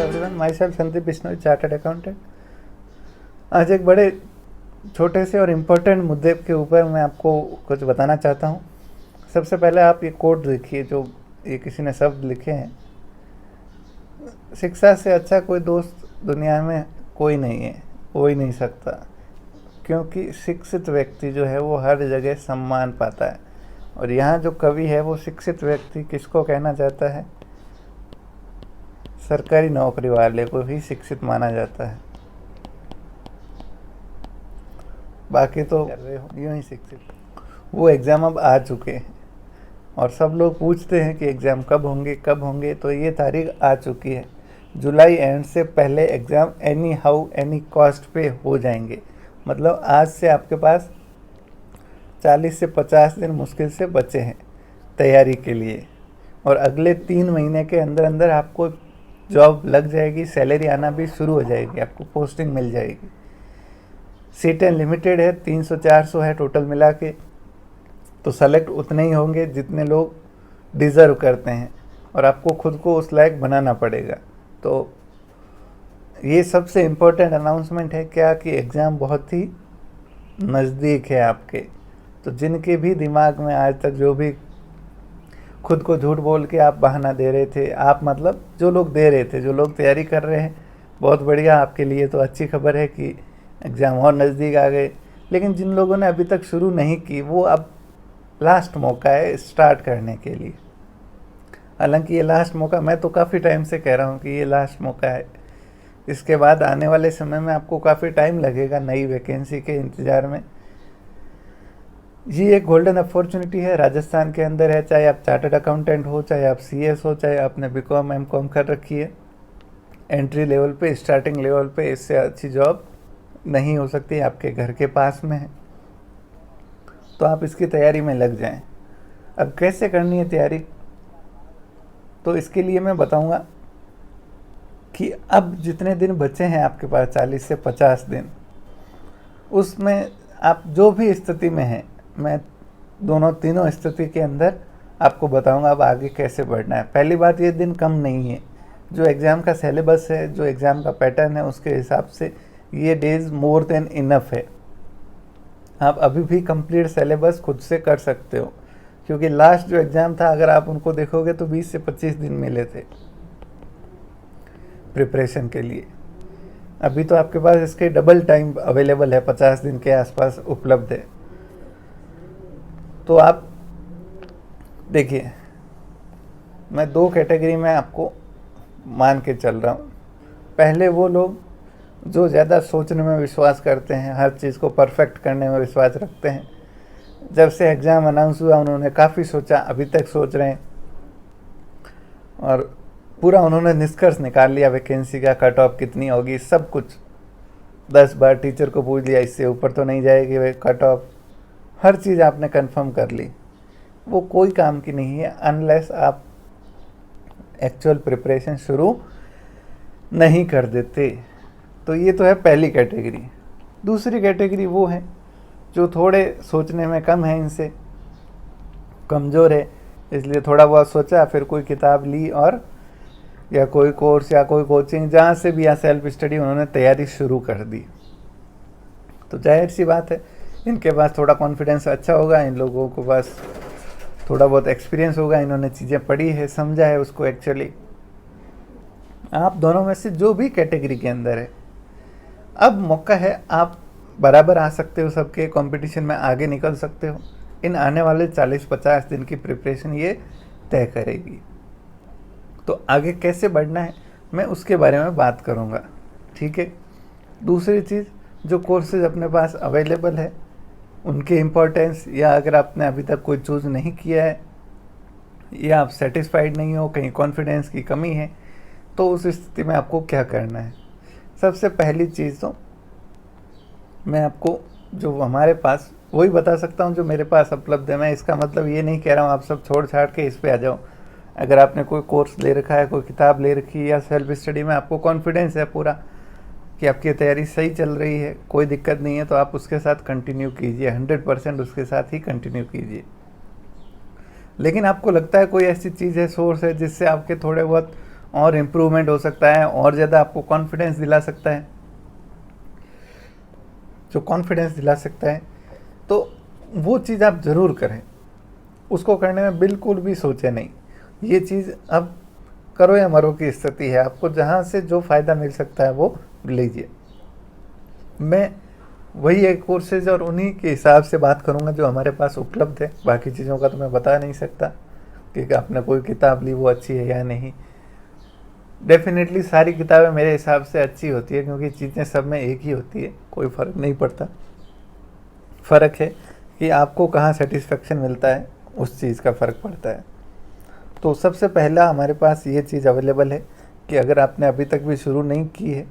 Everyone, my self Sandeep Bishnoi, chartered accountant. आज एक बड़े छोटे से और इम्पोर्टेंट मुद्दे के ऊपर मैं आपको कुछ बताना चाहता हूँ। सबसे पहले आप ये कोड देखिए, जो ये किसी ने शब्द लिखे हैं। शिक्षा से अच्छा कोई दोस्त दुनिया में कोई नहीं है, हो ही नहीं सकता, क्योंकि शिक्षित व्यक्ति जो है वो हर जगह सम्मान पाता है। और यहाँ जो कवि है वो शिक्षित व्यक्ति किसको कहना चाहता है? सरकारी नौकरी वाले को ही शिक्षित माना जाता है, बाकी तो यूँ ही शिक्षित। वो एग्ज़ाम अब आ चुके हैं और सब लोग पूछते हैं कि एग्ज़ाम कब होंगे, तो ये तारीख आ चुकी है। जुलाई एंड से पहले exam any how any cost पे हो जाएंगे। मतलब आज से आपके पास 40 से 50 दिन मुश्किल से बचे हैं तैयारी के लिए, और अगले 3 महीने के अंदर अंदर आपको जॉब लग जाएगी, सैलरी आना भी शुरू हो जाएगी, आपको पोस्टिंग मिल जाएगी। सीटें लिमिटेड है, 300-400 है टोटल मिला के, तो सेलेक्ट उतने ही होंगे जितने लोग डिज़र्व करते हैं, और आपको खुद को उस लायक बनाना पड़ेगा। तो ये सबसे इम्पोर्टेंट अनाउंसमेंट है क्या कि एग्ज़ाम बहुत ही नज़दीक है आपके। तो जिनके भी दिमाग में आज तक जो भी खुद को झूठ बोल के आप बहाना दे रहे थे, आप मतलब जो लोग दे रहे थे, जो लोग तैयारी कर रहे हैं, बहुत बढ़िया, आपके लिए तो अच्छी खबर है कि एग्ज़ाम और नज़दीक आ गए। लेकिन जिन लोगों ने अभी तक शुरू नहीं की, वो अब लास्ट मौका है स्टार्ट करने के लिए। हालांकि ये लास्ट मौका, मैं तो काफ़ी टाइम से कह रहा हूँ कि ये लास्ट मौका है। इसके बाद आने वाले समय में आपको काफ़ी टाइम लगेगा नई वैकेंसी के इंतज़ार में। ये एक गोल्डन अपॉर्चुनिटी है, राजस्थान के अंदर है। चाहे आप चार्टर्ड अकाउंटेंट हो, चाहे आप CS हो, चाहे आपने BCom MCom कर रखी है, एंट्री लेवल पे, स्टार्टिंग लेवल पे इससे अच्छी जॉब नहीं हो सकती, आपके घर के पास में है। तो आप इसकी तैयारी में लग जाएं। अब कैसे करनी है तैयारी, तो इसके लिए मैं बताऊंगा कि अब जितने दिन बचे हैं आपके पास, 40 से 50 दिन, उसमें आप जो भी स्थिति में हैं, मैं तीनों स्थिति के अंदर आपको बताऊंगा अब आगे कैसे बढ़ना है। पहली बात, ये दिन कम नहीं है। जो एग्ज़ाम का सिलेबस है, जो एग्ज़ाम का पैटर्न है, उसके हिसाब से ये डेज़ मोर देन इनफ है। आप अभी भी कंप्लीट सिलेबस खुद से कर सकते हो, क्योंकि लास्ट जो एग्ज़ाम था, अगर आप उनको देखोगे तो 20 से 25 दिन मिले थे प्रिपरेशन के लिए। अभी तो आपके पास इसके डबल टाइम अवेलेबल है, 50 दिन के आसपास उपलब्ध है। तो आप देखिए, मैं 2 कैटेगरी में आपको मान के चल रहा हूँ। पहले वो लोग जो ज़्यादा सोचने में विश्वास करते हैं, हर चीज़ को परफेक्ट करने में विश्वास रखते हैं। जब से एग्ज़ाम अनाउंस हुआ उन्होंने काफ़ी सोचा, अभी तक सोच रहे हैं, और पूरा उन्होंने निष्कर्ष निकाल लिया वैकेंसी का, कट ऑफ कितनी होगी, सब कुछ 10 बार टीचर को पूछ लिया, इससे ऊपर तो नहीं जाएगी वे कट ऑफ। हर चीज़ आपने कंफर्म कर ली। वो कोई काम की नहीं है अनलेस आप एक्चुअल प्रिपरेशन शुरू नहीं कर देते। तो ये तो है पहली कैटेगरी। दूसरी कैटेगरी वो है जो थोड़े सोचने में कम है, इनसे कमज़ोर है, इसलिए थोड़ा बहुत सोचा, फिर कोई किताब ली और या कोई कोर्स या कोई कोचिंग, जहाँ से भी या सेल्फ स्टडी, उन्होंने तैयारी शुरू कर दी। तो जाहिर सी बात है, इनके पास थोड़ा कॉन्फिडेंस अच्छा होगा, इन लोगों के पास थोड़ा बहुत एक्सपीरियंस होगा, इन्होंने चीज़ें पढ़ी है, समझा है उसको एक्चुअली। आप दोनों में से जो भी कैटेगरी के अंदर है, अब मौका है, आप बराबर आ सकते हो, सबके कंपटीशन में आगे निकल सकते हो। इन आने वाले 40-50 दिन की प्रिपरेशन ये तय करेगी। तो आगे कैसे बढ़ना है, मैं उसके बारे में बात करूँगा, ठीक है। दूसरी चीज़, जो कोर्सेज अपने पास अवेलेबल है उनके इम्पोर्टेंस, या अगर आपने अभी तक कोई चूज़ नहीं किया है, या आप सेटिस्फाइड नहीं हो, कहीं कॉन्फिडेंस की कमी है, तो उस स्थिति में आपको क्या करना है। सबसे पहली चीज़ तो मैं आपको जो हमारे पास वही बता सकता हूँ जो मेरे पास उपलब्ध है। मैं इसका मतलब ये नहीं कह रहा हूँ आप सब छोड़ छाड़ के इस पे आ जाओ। अगर आपने कोई कोर्स ले रखा है, कोई किताब ले रखी है, या सेल्फ स्टडी में आपको कॉन्फिडेंस है पूरा कि आपकी तैयारी सही चल रही है, कोई दिक्कत नहीं है, तो आप उसके साथ कंटिन्यू कीजिए, 100% उसके साथ ही कंटिन्यू कीजिए। लेकिन आपको लगता है कोई ऐसी चीज़ है, सोर्स है, जिससे आपके थोड़े बहुत और इम्प्रूवमेंट हो सकता है, और ज़्यादा आपको कॉन्फिडेंस दिला सकता है। जो कॉन्फिडेंस दिला सकता है तो वो चीज़ आप ज़रूर करें, उसको करने में बिल्कुल भी सोचे नहीं। ये चीज़ अब करो या मरो की स्थिति है, आपको जहाँ से जो फ़ायदा मिल सकता है वो लीजिए। मैं वही एक कोर्सेज और उन्हीं के हिसाब से बात करूँगा जो हमारे पास उपलब्ध है। बाकी चीज़ों का तो मैं बता नहीं सकता कि आपने कोई किताब ली वो अच्छी है या नहीं। डेफिनेटली सारी किताबें मेरे हिसाब से अच्छी होती है, क्योंकि चीज़ें सब में एक ही होती है, कोई फ़र्क नहीं पड़ता। फ़र्क है कि आपको कहाँ सेटिस्फेक्शन मिलता है, उस चीज़ का फ़र्क पड़ता है। तो सबसे पहला हमारे पास ये चीज़ अवेलेबल है कि अगर आपने अभी तक भी शुरू नहीं की है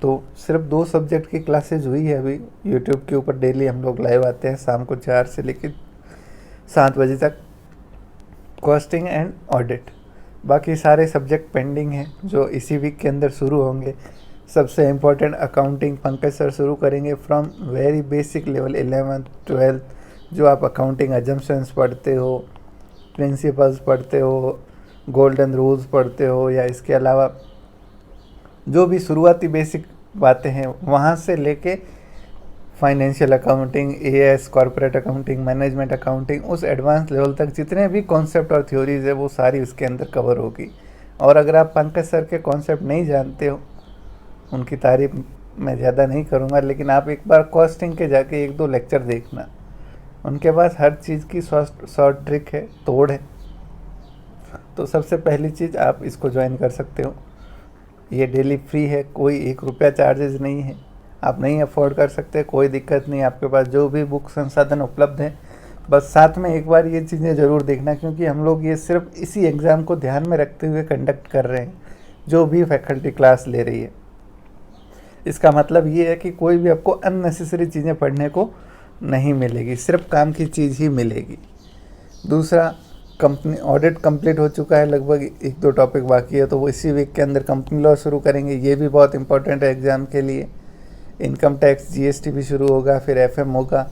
तो सिर्फ 2 सब्जेक्ट की क्लासेज हुई है अभी यूट्यूब के ऊपर। डेली हम लोग लाइव आते हैं शाम को 4 से लेकर 7 बजे तक, कॉस्टिंग एंड ऑडिट। बाकी सारे सब्जेक्ट पेंडिंग हैं जो इसी वीक के अंदर शुरू होंगे। सबसे इम्पोर्टेंट अकाउंटिंग पंकज सर शुरू करेंगे from very basic level 11th 12th। जो आप अकाउंटिंग अजम्पशंस पढ़ते हो, प्रिंसिपल्स पढ़ते हो, गोल्डन रूल्स पढ़ते हो, या इसके अलावा जो भी शुरुआती बेसिक बातें हैं वहाँ से लेके financial accounting, as, corporate accounting, management accounting, उस एडवांस लेवल तक जितने भी कॉन्सेप्ट और थ्योरीज है वो सारी उसके अंदर कवर होगी। और अगर आप पंकज सर के कॉन्सेप्ट नहीं जानते हो, उनकी तारीफ मैं ज़्यादा नहीं करूँगा, लेकिन आप एक बार कॉस्टिंग के जाके 1-2 लेक्चर देखना, उनके पास हर चीज़ की शॉर्ट ट्रिक है, तोड़ है। तो सबसे पहली चीज़ आप इसको ज्वाइन कर सकते हो। ये डेली फ्री है, कोई 1 रुपया चार्जेस नहीं है। आप नहीं अफोर्ड कर सकते, कोई दिक्कत नहीं, आपके पास जो भी बुक संसाधन उपलब्ध हैं, बस साथ में एक बार ये चीज़ें ज़रूर देखना, क्योंकि हम लोग ये सिर्फ इसी एग्ज़ाम को ध्यान में रखते हुए कंडक्ट कर रहे हैं जो भी फैकल्टी क्लास ले रही है। इसका मतलब ये है कि कोई भी आपको अननेसेसरी चीज़ें पढ़ने को नहीं मिलेगी, सिर्फ काम की चीज़ ही मिलेगी। दूसरा, कंपनी ऑडिट कंप्लीट हो चुका है, लगभग 1-2 टॉपिक बाकी है, तो वो इसी वीक के अंदर कंपनी लॉ शुरू करेंगे। ये भी बहुत इंपॉर्टेंट है एग्ज़ाम के लिए। इनकम टैक्स, जीएसटी भी शुरू होगा, फिर एफएम होगा।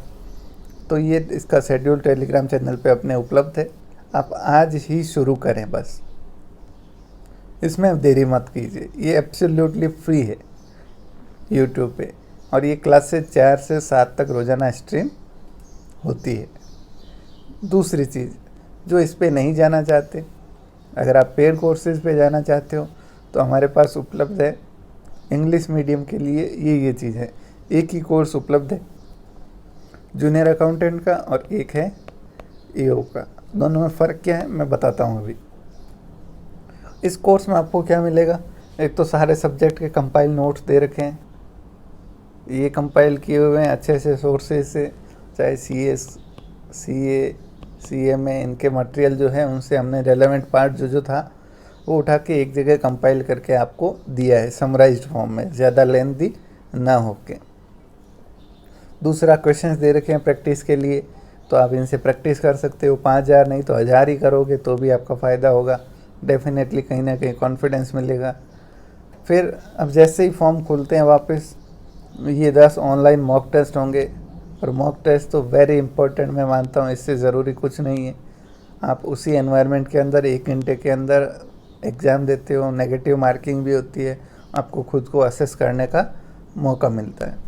तो ये इसका शेड्यूल टेलीग्राम चैनल पे अपने उपलब्ध है, आप आज ही शुरू करें बस, इसमें देरी मत कीजिए। ये एब्सोल्युटली फ्री है यूट्यूब पे, और ये क्लासेज 4 से 7 तक रोज़ाना स्ट्रीम होती है। दूसरी चीज़, जो इस पे नहीं जाना चाहते, अगर आप पेड कोर्सेज पे जाना चाहते हो तो हमारे पास उपलब्ध है इंग्लिश मीडियम के लिए ये चीज़ है। एक ही कोर्स उपलब्ध है जूनियर अकाउंटेंट का, और एक है ईओ का। दोनों में फ़र्क क्या है मैं बताता हूँ अभी। इस कोर्स में आपको क्या मिलेगा, एक तो सारे सब्जेक्ट के कंपाइल नोट्स दे रखे हैं, ये कंपाइल किए हुए हैं अच्छे से सोर्सेज से, चाहे सीएस, सीए, सीएमए, इनके मटेरियल जो है उनसे हमने रेलेवेंट पार्ट जो था वो उठा के एक जगह कंपाइल करके आपको दिया है समराइज्ड फॉर्म में, ज़्यादा लेंथी ना होके। दूसरा, क्वेश्चंस दे रखे हैं प्रैक्टिस के लिए, तो आप इनसे प्रैक्टिस कर सकते हो। 5000 नहीं तो 1000 ही करोगे तो भी आपका फ़ायदा होगा, डेफिनेटली कहीं ना कहीं कॉन्फिडेंस मिलेगा। फिर अब जैसे ही फॉर्म खुलते हैं वापस, ये 10 ऑनलाइन मॉक टेस्ट होंगे, और मॉक टेस्ट तो वेरी इंपॉर्टेंट मैं मानता हूँ, इससे ज़रूरी कुछ नहीं है। आप उसी एनवायरनमेंट के अंदर 1 घंटे के अंदर एग्ज़ाम देते हो, नेगेटिव मार्किंग भी होती है, आपको खुद को असेस करने का मौका मिलता है।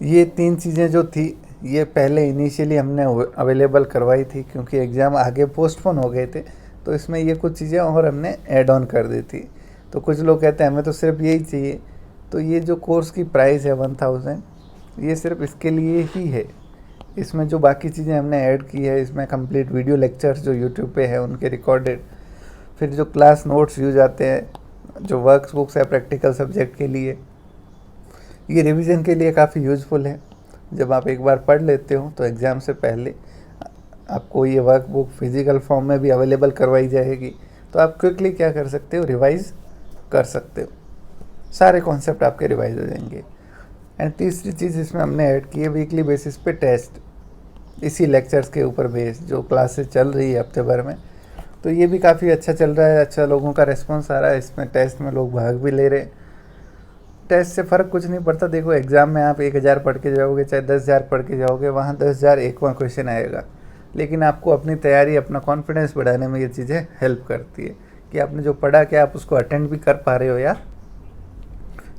ये 3 चीज़ें जो थी ये पहले इनिशियली हमने अवेलेबल करवाई थी, क्योंकि एग्ज़ाम आगे पोस्टपोन हो गए थे, तो इसमें ये कुछ चीज़ें और हमने ऐड ऑन कर दी थी। तो कुछ लोग कहते हैं हमें तो सिर्फ यही चाहिए, तो ये जो कोर्स की प्राइस है 1000, ये सिर्फ इसके लिए ही है। इसमें जो बाकी चीज़ें हमने ऐड की है, इसमें कंप्लीट वीडियो लेक्चर्स जो यूट्यूब पे है उनके रिकॉर्डेड, फिर जो क्लास नोट्स यूज आते हैं, जो वर्क बुक्स है प्रैक्टिकल सब्जेक्ट के लिए, ये रिवीजन के लिए काफ़ी यूज़फुल है। जब आप एक बार पढ़ लेते हो तो एग्ज़ाम से पहले आपको ये वर्क बुक फिज़िकल फॉर्म में भी अवेलेबल करवाई जाएगी, तो आप क्विकली क्या कर सकते हो, रिवाइज़ कर सकते हो, सारे कॉन्सेप्ट आपके रिवाइज हो जाएंगे। एंड तीसरी चीज़ इसमें हमने ऐड की है वीकली बेसिस पे टेस्ट, इसी लेक्चर्स के ऊपर बेस जो क्लासेस चल रही है हफ्ते भर में, तो ये भी काफ़ी अच्छा चल रहा है, अच्छा लोगों का रिस्पॉन्स आ रहा है। इसमें टेस्ट में लोग भाग भी ले रहे हैं। टेस्ट से फ़र्क कुछ नहीं पड़ता। देखो एग्ज़ाम में आप 1000 पढ़ के जाओगे चाहे 10,000 पढ़ के जाओगे, वहाँ 10,001वां क्वेश्चन आएगा, लेकिन आपको अपनी तैयारी, अपना कॉन्फिडेंस बढ़ाने में ये चीज़ें हेल्प करती है कि आपने जो पढ़ा क्या आप उसको अटेंड भी कर पा रहे हो या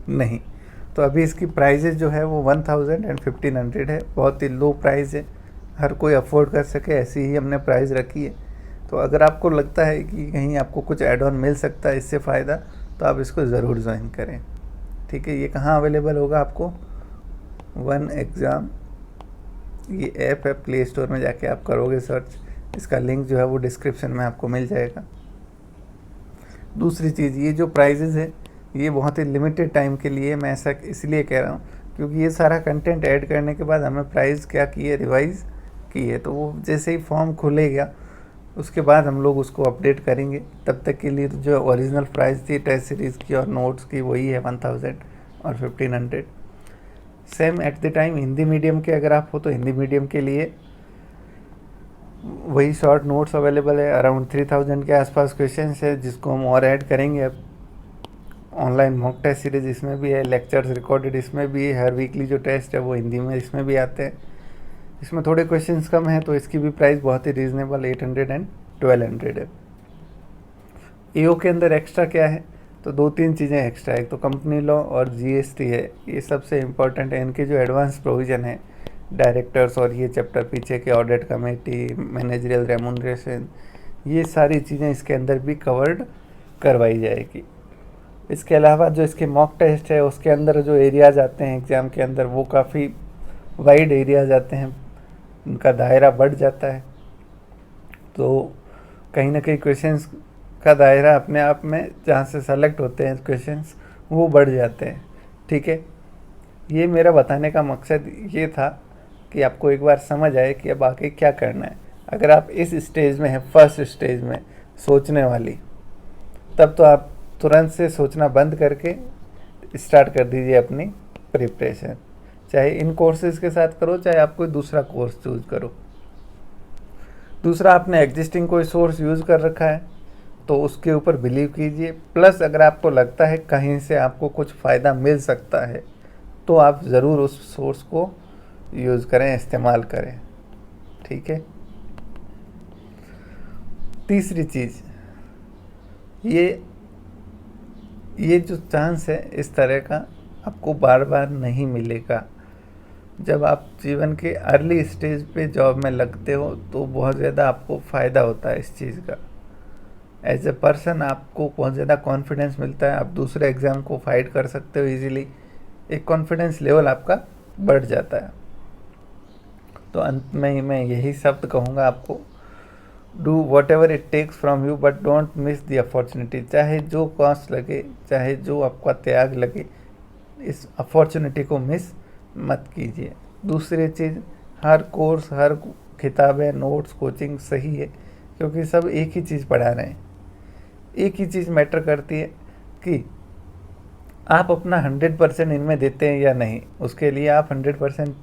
नहीं। तो अभी इसकी प्राइजेज जो है वो 1000 एंड 1500 है, बहुत ही लो प्राइस है, हर कोई अफोर्ड कर सके ऐसी ही हमने प्राइस रखी है। तो अगर आपको लगता है कि कहीं आपको कुछ ऐड ऑन मिल सकता है इससे फ़ायदा, तो आप इसको ज़रूर ज्वाइन करें। ठीक है, ये कहाँ अवेलेबल होगा आपको? वन एग्ज़ाम ये ऐप है, प्ले स्टोर में जाके आप करोगे सर्च, इसका लिंक जो है वो डिस्क्रिप्शन में आपको मिल जाएगा। दूसरी चीज़, ये जो प्राइजेज़ है ये बहुत ही लिमिटेड टाइम के लिए, मैं ऐसा इसलिए कह रहा हूँ क्योंकि ये सारा कंटेंट ऐड करने के बाद हमें प्राइस क्या की है, रिवाइज़ की है। तो वो जैसे ही फॉर्म खुलेगा उसके बाद हम लोग उसको अपडेट करेंगे। तब तक के लिए तो जो ओरिजिनल प्राइस थी टेस्ट सीरीज़ की और नोट्स की वही है 1000 और 1500। Same at the time Hindi medium के अगर आप हो तो हिंदी मीडियम के लिए वही शॉर्ट नोट्स अवेलेबल है, अराउंड 3000 के आसपास क्वेश्चंस है जिसको हम और ऐड करेंगे। अब ऑनलाइन मॉक टेस्ट सीरीज इसमें भी है, लेक्चर्स रिकॉर्डेड इसमें भी है, हर वीकली जो टेस्ट है वो हिंदी में इसमें भी आते हैं। इसमें थोड़े क्वेश्चंस कम हैं तो इसकी भी प्राइस बहुत ही रीज़नेबल 800 एंड 1200 है। ईओ के अंदर एक्स्ट्रा क्या है, तो 2-3 चीज़ें एक्स्ट्रा है। एक तो कंपनी लॉ और जीएसटी है, ये सबसे इम्पोर्टेंट है। इनके जो एडवांस प्रोविज़न है, डायरेक्टर्स और ये चैप्टर पीछे के ऑडिट कमेटी, मैनेजरियल रेमुनरेशन, ये सारी चीज़ें इसके अंदर भी कवर्ड करवाई जाएगी। इसके अलावा जो इसके मॉक टेस्ट है उसके अंदर जो एरियाज आते हैं एग्ज़ाम के अंदर वो काफ़ी वाइड एरियाज आते हैं, उनका दायरा बढ़ जाता है। तो कहीं ना कहीं क्वेश्चंस का दायरा अपने आप में जहाँ से सेलेक्ट होते हैं क्वेश्चंस वो बढ़ जाते हैं। ठीक है, ये मेरा बताने का मकसद ये था कि आपको एक बार समझ आए कि अब आगे क्या करना है। अगर आप इस स्टेज में हैं, फर्स्ट स्टेज में सोचने वाली, तब तो आप तुरंत से सोचना बंद करके स्टार्ट कर दीजिए अपनी प्रिपरेशन। चाहे इन कोर्सेज़ के साथ करो, चाहे आप कोई दूसरा कोर्स चूज करो। दूसरा, आपने एग्जिस्टिंग कोई सोर्स यूज़ कर रखा है तो उसके ऊपर बिलीव कीजिए। प्लस अगर आपको लगता है कहीं से आपको कुछ फ़ायदा मिल सकता है तो आप ज़रूर उस सोर्स को यूज़ करें, इस्तेमाल करें। ठीक है। तीसरी चीज़, ये जो चांस है इस तरह का आपको बार बार नहीं मिलेगा। जब आप जीवन के अर्ली स्टेज पे जॉब में लगते हो तो बहुत ज़्यादा आपको फ़ायदा होता है इस चीज़ का। एज ए पर्सन आपको बहुत ज़्यादा कॉन्फिडेंस मिलता है, आप दूसरे एग्ज़ाम को फाइट कर सकते हो इजीली, एक कॉन्फिडेंस लेवल आपका बढ़ जाता है। तो अंत में मैं यही शब्द कहूँगा आपको, do whatever it takes from you but don't miss the opportunity. चाहे जो कॉस्ट लगे, चाहे जो आपका त्याग लगे, इस अपॉर्चुनिटी को मिस मत कीजिए। दूसरी चीज़, हर कोर्स, हर किताबें, नोट्स, कोचिंग सही है क्योंकि सब एक ही चीज़ पढ़ा रहे हैं। एक ही चीज़ मैटर करती है कि आप अपना 100% इनमें देते हैं या नहीं, उसके लिए आप 100%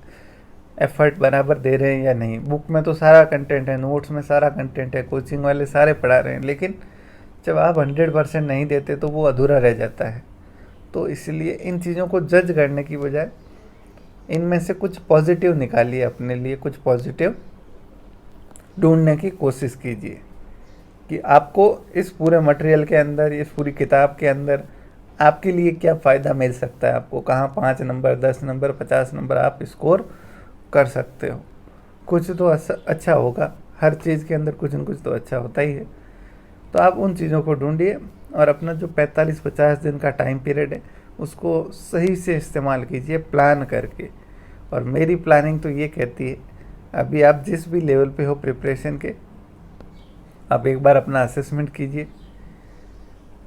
एफर्ट बराबर दे रहे हैं या नहीं। बुक में तो सारा कंटेंट है, नोट्स में सारा कंटेंट है, कोचिंग वाले सारे पढ़ा रहे हैं, लेकिन जब आप 100% नहीं देते तो वो अधूरा रह जाता है। तो इसलिए इन चीज़ों को जज करने की बजाय इनमें से कुछ पॉजिटिव निकालिए, अपने लिए कुछ पॉजिटिव ढूंढने की कोशिश कीजिए कि आपको इस पूरे मटेरियल के अंदर, इस पूरी किताब के अंदर आपके लिए क्या फ़ायदा मिल सकता है। आपको कहाँ 5 नंबर, 10 नंबर, 50 नंबर आप स्कोर कर सकते हो। कुछ तो अच्छा होगा, हर चीज़ के अंदर कुछ न कुछ तो अच्छा होता ही है। तो आप उन चीज़ों को ढूंढिए और अपना जो 45-50 दिन का टाइम पीरियड है उसको सही से इस्तेमाल कीजिए, प्लान करके। और मेरी प्लानिंग तो ये कहती है, अभी आप जिस भी लेवल पे हो प्रिपरेशन के, आप एक बार अपना असेसमेंट कीजिए।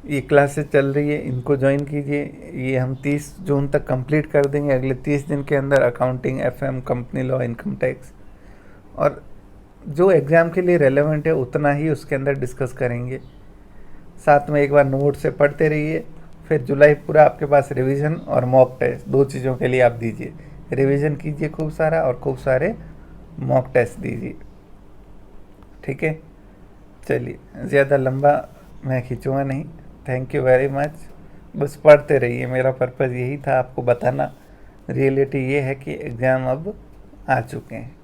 ये क्लासेस चल रही है, इनको ज्वाइन कीजिए। ये हम 30 जून तक कंप्लीट कर देंगे। अगले 30 दिन के अंदर accounting, FM, company law, income tax, और जो एग्ज़ाम के लिए रेलेवेंट है उतना ही उसके अंदर डिस्कस करेंगे। साथ में एक बार नोट से पढ़ते रहिए। फिर जुलाई पूरा आपके पास रिवीजन और मॉक टेस्ट, 2 चीज़ों के लिए आप दीजिए। रिवीजन कीजिए खूब सारा और खूब सारे मॉक टेस्ट दीजिए। ठीक है, चलिए ज़्यादा लंबा मैं खींचूँगा नहीं। Thank you very much. बस पढ़ते रहिए, मेरा पर्पज़ यही था आपको बताना। रियलिटी ये है कि एग्ज़ाम अब आ चुके हैं।